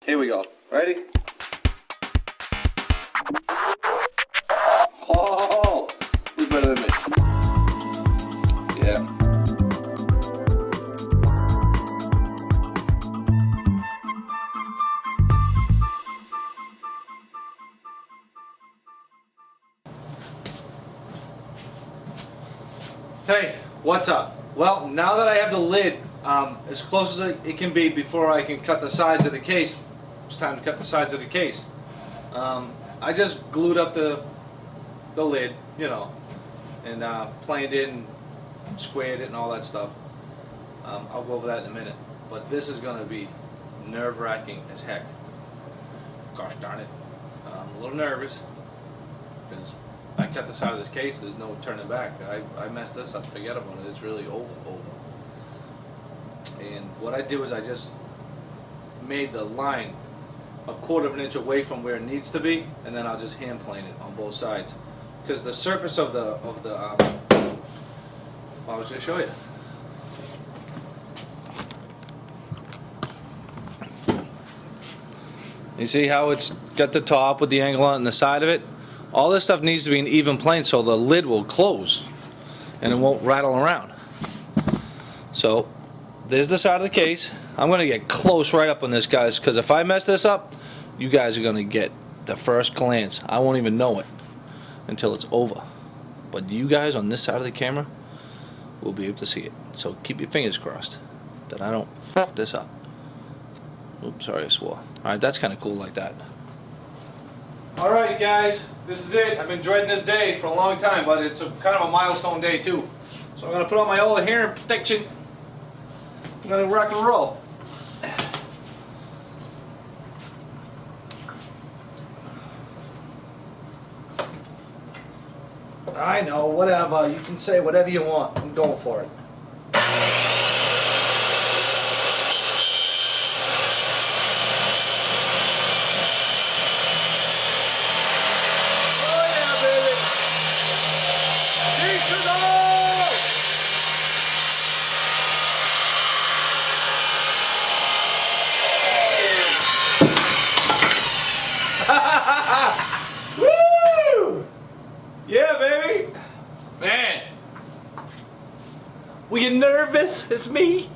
Here we go. Ready? Oh, who's better than me? Yeah. Hey, what's up? Well, now that I have the lid as close as it can be before I can cut the sides of the case, it's time to cut the sides of the case. I just glued up the lid, you know, and planed it and squared it and all that stuff. I'll go over that in a minute. But this is going to be nerve-wracking as heck. Gosh darn it. I'm a little nervous because I cut the side of this case, there's no turning back. I messed this up, forget about it, it's really over. And what I did was I just made the line a quarter of an inch away from where it needs to be, and then I'll just hand plane it on both sides. Because the surface of the well, I was going to show you. You see how it's got the top with the angle on the side of it? All this stuff needs to be an even plane so the lid will close and it won't rattle around. So there's the side of the case. I'm going to get close right up on this, guys, because if I mess this up, you guys are going to get the first glance. I won't even know it until it's over. But you guys on this side of the camera will be able to see it. So keep your fingers crossed that I don't fuck this up. Oops, sorry I swore. Alright, that's kind of cool like that. Alright guys, this is it. I've been dreading this day for a long time, but it's kind of a milestone day too. So I'm going to put on my old hearing protection. I'm going to rock and roll. I know, whatever. You can say whatever you want. I'm going for it. Woo! Yeah, baby! Man! Were you nervous? It's me!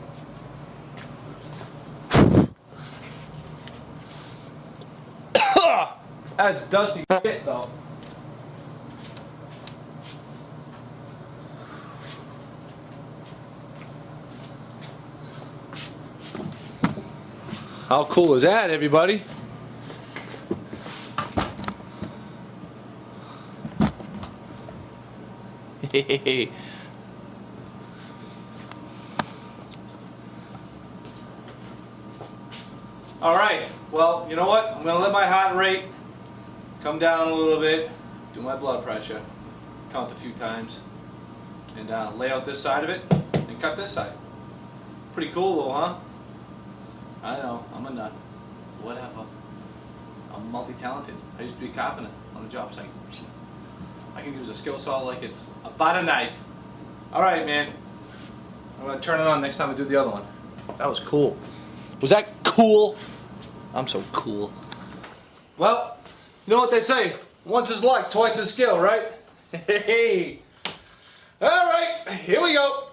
That's dusty shit, though. How cool is that, everybody? Alright, well, you know what? I'm going to let my heart rate come down a little bit, do my blood pressure, count a few times, and lay out this side of it, and cut this side. Pretty cool though, huh? I know, I'm a nut. Whatever. I'm multi-talented. I used to be a carpenter on a job site. I can use a skill saw like it's a butter knife. Alright, man. I'm going to turn it on next time I do the other one. That was cool. Was that cool? I'm so cool. Well, you know what they say. Once is luck, twice is skill, right? Hey. Alright, here we go.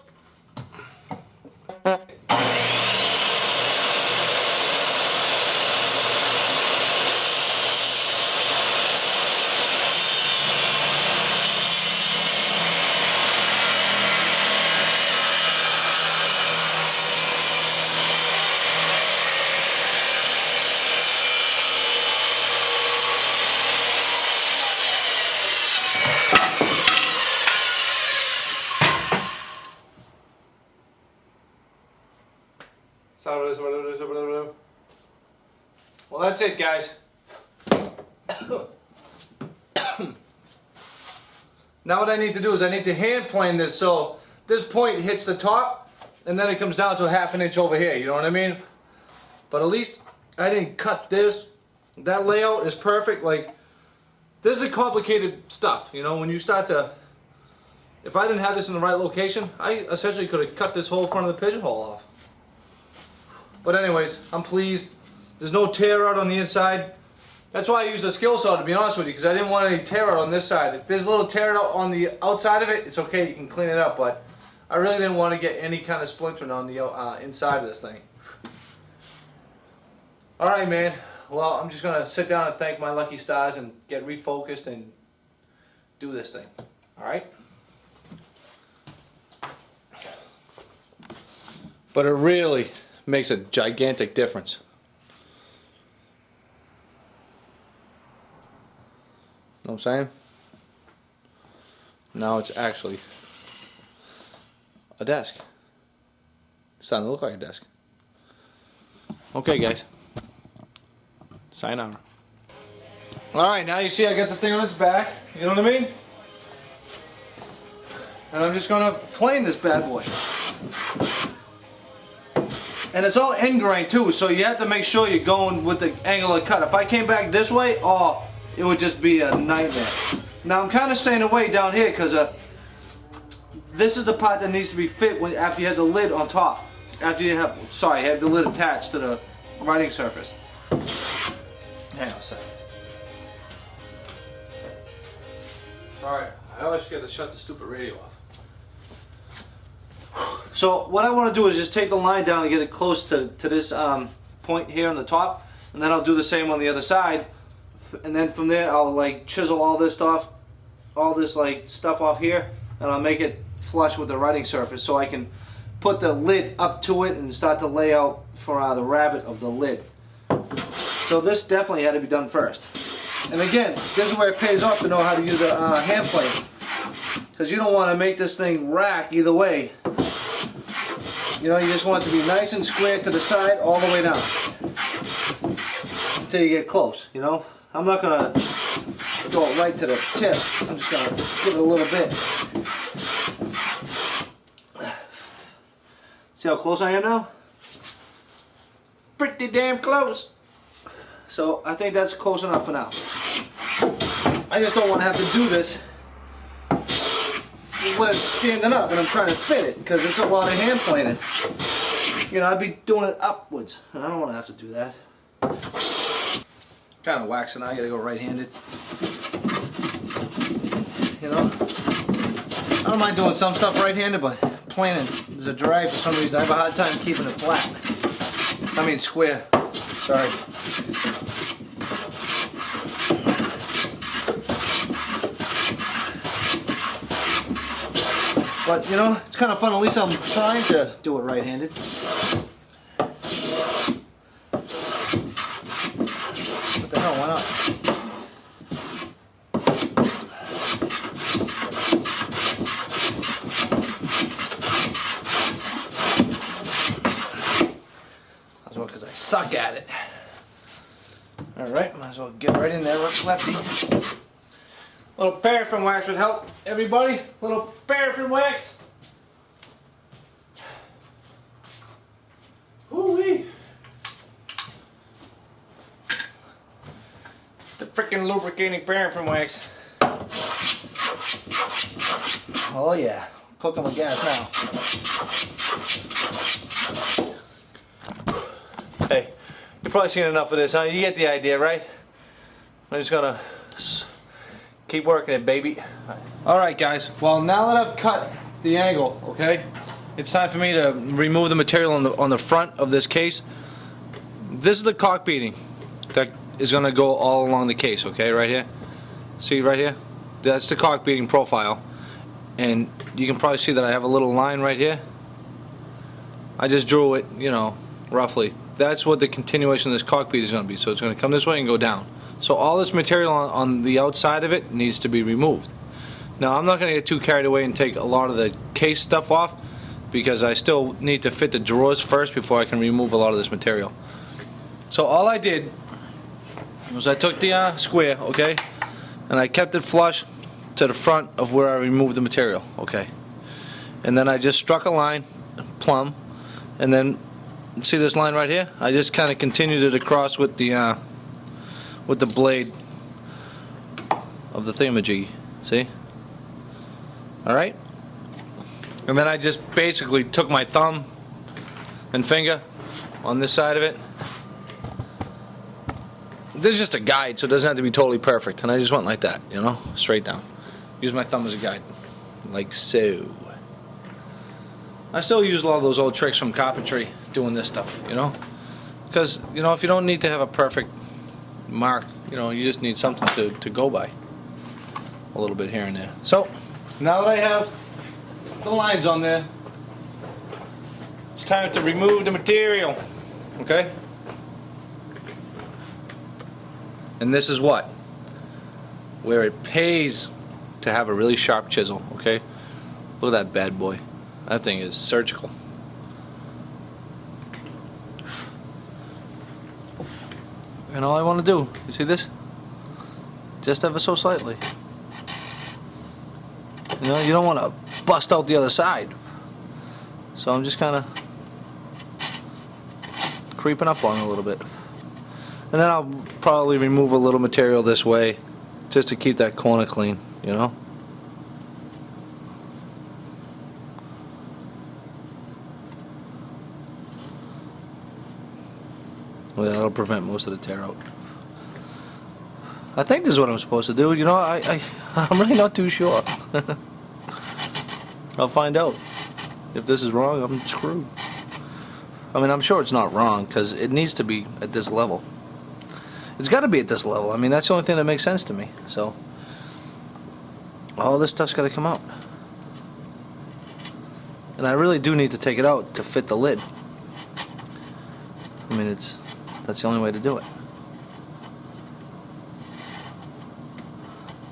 Well, that's it, guys. Now what I need to do is I need to hand plane this so this point hits the top and then it comes down to a ½ inch over here, you know what I mean? But at least I didn't cut this. That layout is perfect. Like, this is complicated stuff, you know, when you start to, if I didn't have this in the right location, I essentially could have cut this whole front of the pigeonhole off. But anyways, I'm pleased. There's no tear out on the inside. That's why I used a skill saw, to be honest with you, because I didn't want any tear out on this side. If there's a little tear out on the outside of it, it's okay, you can clean it up, but I really didn't want to get any kind of splintering on the inside of this thing. Alright, man. Well, I'm just going to sit down and thank my lucky stars and get refocused and do this thing. Alright? But it really makes a gigantic difference. Know what I'm saying? Now it's actually a desk. It's starting to look like a desk. Okay, guys. Sayonara. Alright, now you see I got the thing on its back. You know what I mean? And I'm just going to plane this bad boy. And it's all end grain too, so you have to make sure you're going with the angle of cut. If I came back this way, oh, it would just be a nightmare. Now I'm kind of staying away down here because this is the part that needs to be fit after you have the lid on top. After you have, sorry, you have the lid attached to the writing surface. Hang on a second. Sorry, I always forget to shut the stupid radio off. So what I want to do is just take the line down and get it close to this point here on the top, and then I'll do the same on the other side, and then from there I'll like chisel all this stuff off here, and I'll make it flush with the writing surface so I can put the lid up to it and start to lay out for the rabbet of the lid. So this definitely had to be done first. And again, this is where it pays off to know how to use a hand plane, because you don't want to make this thing rack either way. You know, you just want it to be nice and square to the side all the way down until you get close, you know. I'm not going to go right to the tip. I'm just going to give it a little bit. See how close I am now? Pretty damn close. So I think that's close enough for now. I just don't want to have to do this when it's standing up and I'm trying to fit it, because it's a lot of hand planing. You know, I'd be doing it upwards, and I don't want to have to do that. Kind of waxing, I gotta go right-handed. You know, I don't mind doing some stuff right-handed, but planing is a drag for some reason. I have a hard time keeping it flat. I mean square. Sorry. But, you know, it's kind of fun. At least I'm trying to do it right-handed. What the hell, why not? As well, because I suck at it. Alright, might as well get right in there, lefty. Little paraffin wax would help, everybody. Little paraffin wax. Woo-wee. The freaking lubricating paraffin wax. Oh yeah, cooking with gas now. Hey, you've probably seen enough of this, huh? You get the idea, right? I'm just gonna keep working it, baby. Alright guys, well now that I've cut the angle, okay, it's time for me to remove the material on the front of this case. This is the caulk beading that is going to go all along the case, okay, right here. See right here? That's the caulk beading profile. And you can probably see that I have a little line right here. I just drew it, you know, roughly. That's what the continuation of this caulk bead is going to be. So it's going to come this way and go down. So all this material on the outside of it needs to be removed. Now I'm not going to get too carried away and take a lot of the case stuff off, because I still need to fit the drawers first before I can remove a lot of this material. So all I did was I took the square, okay, and I kept it flush to the front of where I removed the material, okay, and then I just struck a line, plumb, and then see this line right here? I just kind of continued it across with the blade of the thingamajiggy. See? Alright? And then I just basically took my thumb and finger on this side of it this is just a guide, so it doesn't have to be totally perfect. And I just went like that, you know, straight down. Use my thumb as a guide, like so. I still use a lot of those old tricks from carpentry doing this stuff, you know, because, you know, if you don't need to have a perfect mark, you know, you just need something to go by a little bit here and there. So now that I have the lines on there, it's time to remove the material. Okay, and this is what, where it pays to have a really sharp chisel. Okay, look at that bad boy. That thing is surgical. And all I want to do, you see this? Just ever so slightly. You know, you don't want to bust out the other side. So I'm just kind of creeping up on it a little bit. And then I'll probably remove a little material this way just to keep that corner clean, you know? Well, that'll prevent most of the tear out. I think this is what I'm supposed to do. You know, I'm really not too sure. I'll find out. If this is wrong, I'm screwed. I mean, I'm sure it's not wrong, because it needs to be at this level. It's got to be at this level. I mean, that's the only thing that makes sense to me. So, all this stuff's got to come out. And I really do need to take it out to fit the lid. I mean, that's the only way to do it.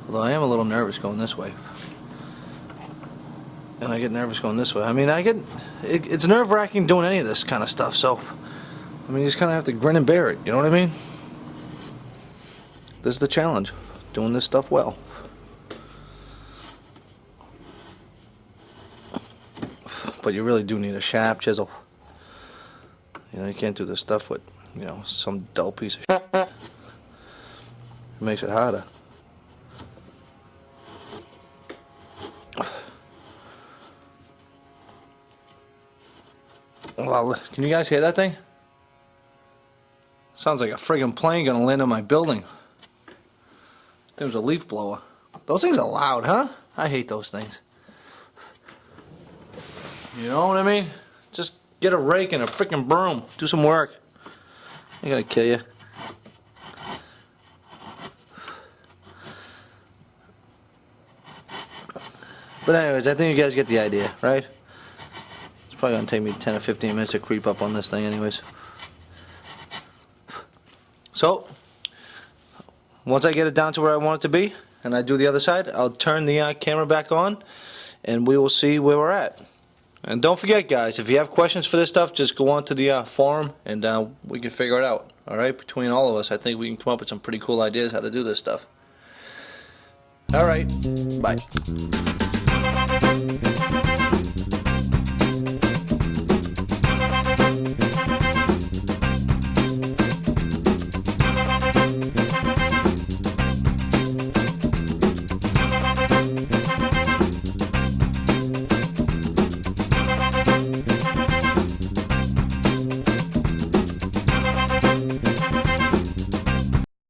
Although I am a little nervous going this way. And I get nervous going this way. I mean, it's nerve-wracking doing any of this kind of stuff, so, I mean, you just kind of have to grin and bear it, you know what I mean? This is the challenge, doing this stuff well. But you really do need a sharp chisel. You know, you can't do this stuff with, you know, some dull piece of shit. It makes it harder. Well, can you guys hear that thing? Sounds like a friggin' plane gonna land on my building. There was a leaf blower. Those things are loud, huh? I hate those things. You know what I mean? Just get a rake and a frickin' broom. Do some work. Ain't gonna kill you. But anyways, I think you guys get the idea, right? It's probably gonna take me 10 or 15 minutes to creep up on this thing anyways. So, once I get it down to where I want it to be, and I do the other side, I'll turn the camera back on, and we will see where we're at. And don't forget, guys, if you have questions for this stuff, just go on to the forum, and we can figure it out. Alright, between all of us, I think we can come up with some pretty cool ideas how to do this stuff. Alright, bye.